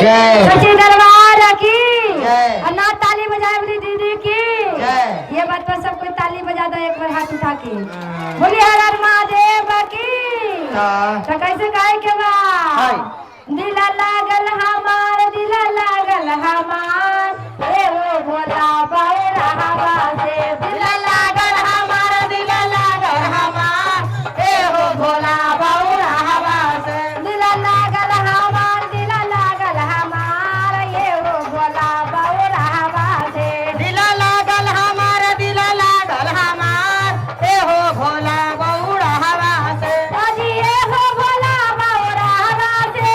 जय। सच्चे दरबार की जय। और ना ताली बजाए अपनी दीदी की जय। ये बात पर सबको ताली बजा दो एक बार हाथ उठा के बोली हर हर महादेव की। तो कैसे गाय के बा दिला लागल हमार दिला लागल हमार ए वो भोला बाबा हवा से दिला लागल हमार दिला लागल हमार ए वो भोला बाबा हवा से दिला लागल हमार दिला लागल हमार ए वो भोला बाबा हवा से दिला लागल हमार दिला लागल हमार ए हो भोला बाबा हवा से अजी ए हो भोला बाबा हवा से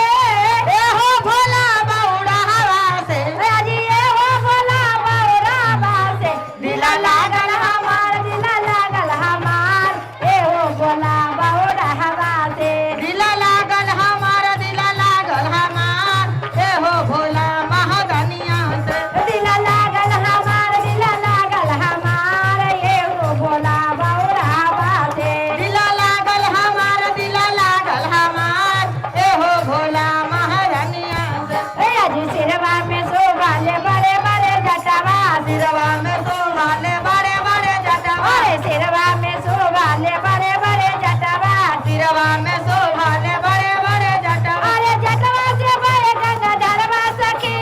ए हो भोला बाबा हवा से अजी ए हो भोला बाबा हवा से दिला लागल हमार दिला लागल हमार ए हो भोला बाबा हवा से दिला लागल हमार दिला लागल हमार ए हो भोला महागनिया से दिला लागल हमार दिला लागल हमार ए हो भोला बाबा हवा से दिला लागल हमार दिला लागल हमार ए हो भोला महागनिया से ए अजी सिरवा में शोभाले बड़े बड़े जटावा सिरवा में शोभाले बड़े बड़े जटावा सिरवा में शोभाले बड़े बड़े जटावा सिरवा में शोभाले बड़े बड़े जटावा अरे जटवा से बड़े गंगा धरवा सखी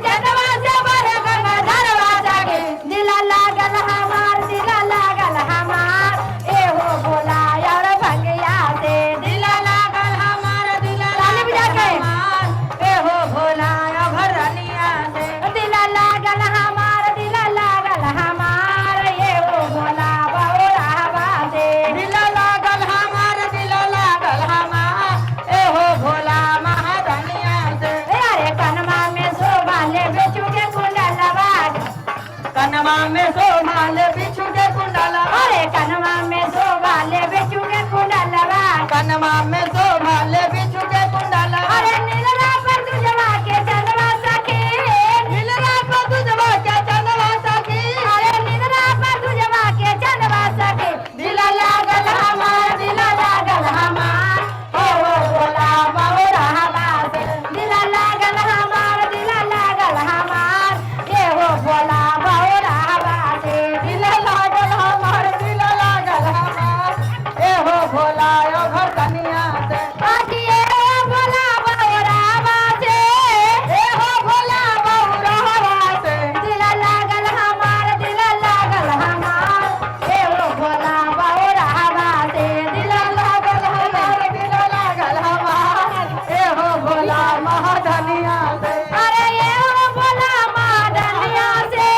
जटवा से बड़े गंगा धरवा सखी दिला लागल हमार दिला लागल हमार ए हो भोला यार भंगिया से दिला लागल हमार दिला लागल हमार ए हो भोला भरनिया से दिला लागल हमार दिला लागल हमार ए हो भोला बाबा हवा से दिला लागल हमार दिला लागल हमार ए हो भोला महाधनिया से अरे कनमा में शोभाले बिच्छू के कुंडलवा कनमा में शोभाले बिच्छू के कुंडलवा अरे कनमा में शोभाले बिच्छू के कुंडलवा कनमा में शोभाले बिच्छू के कुंडलवा अरे नीलरा पर तुझवा के चंदवा सखी नीलरा पर तुझवा के चंदवा सखी अरे नीलरा पर तुझवा के चंदवा सखी दिला लागल हमार दिला लागल हमार ओ भोला बाबा हवा से दिला लागल हमार दिला लागल हमार ए हो भोला बाबा हवा से दिला लागल हमार दिला लागल हमार ए हो भोला भरकनिया से आजी ए हो भोला बाबा हवा से ए हो भोला बाबा हवा से दिला लागल हमार दिला लागल हमार ए हो भोला बाबा हवा से दिला लागल हमार दिला लागल हमार ए हो भोला महाधनिया से अरे ए हो भोला महाधनिया से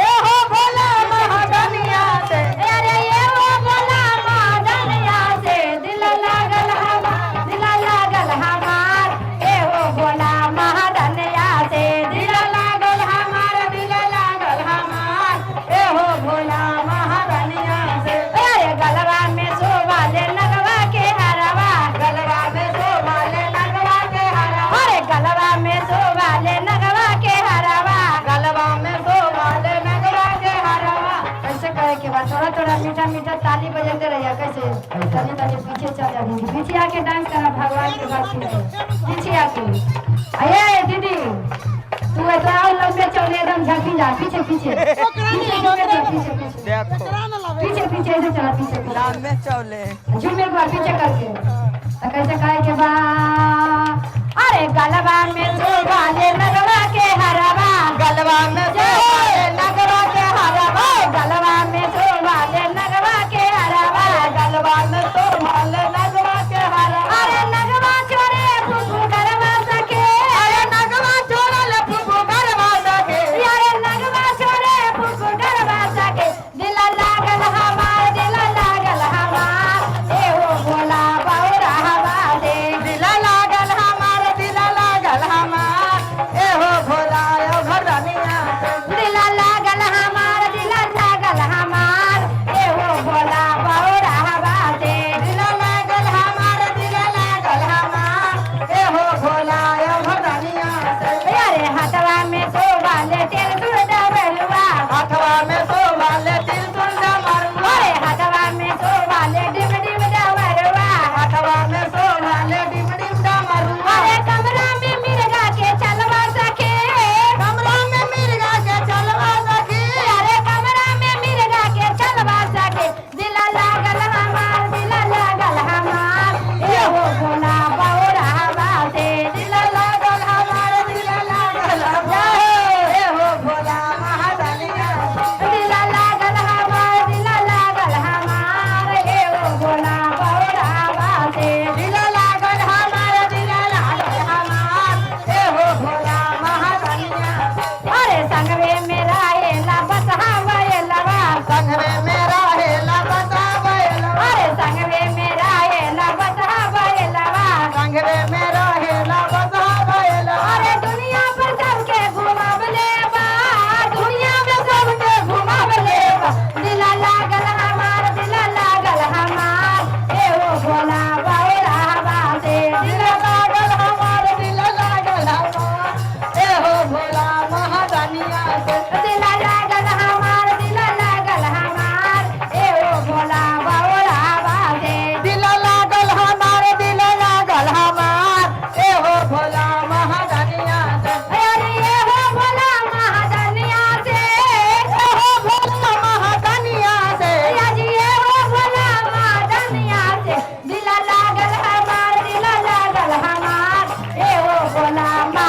ए हो भोला महाधनिया से अरे ए हो भोला महाधनिया से दिला लागल हमार दिला लागल हमार ए हो भोला महाधनिया से दिला लागल हमार दिला लागल हमार ए हो भोला महाधनिया से अरे गलवा में शोभाले लगवा के हरवा गलवा में शोभाले लगवा के हरवा अरे गलवा में शोभाले लगवा के हरवा गलवा में शोभाले लगवा के हरवा कैसे करे के बाद थोड़ा थोड़ा मीठा मीठा ताली बजाते रहिए कैसे तनी तनी पीछे चल जाएंगे पीछे आके डांस करा भगवान के भक्ति पीछे आके अये दीदी तू ऐसा और लंबे चौड़े एकदम झकी जा पीछे पीछे पीछे पीछे पीछे पीछे ऐसे चला पीछे लंबे चौले झूमे को पीछे करके कैसे कहे के बा अरे गलबा में शोभाले लगवा के हरवा गलबा में शोभाले लगवा के हरवा गलबा में शोभाले लगवा के हरवा गलबा में शोभाले लगवा के हरवा अरे लगवा छोरे फुफू गरवा सके अरे लगवा छोरे फुफू गरवा सके अरे लगवा छोरे फुफू गरवा सके दिला लागल हमार दिला लागल हमार ए हो भोला बाबा हवा दे दिला लागल हमार दिला लागल हमार मला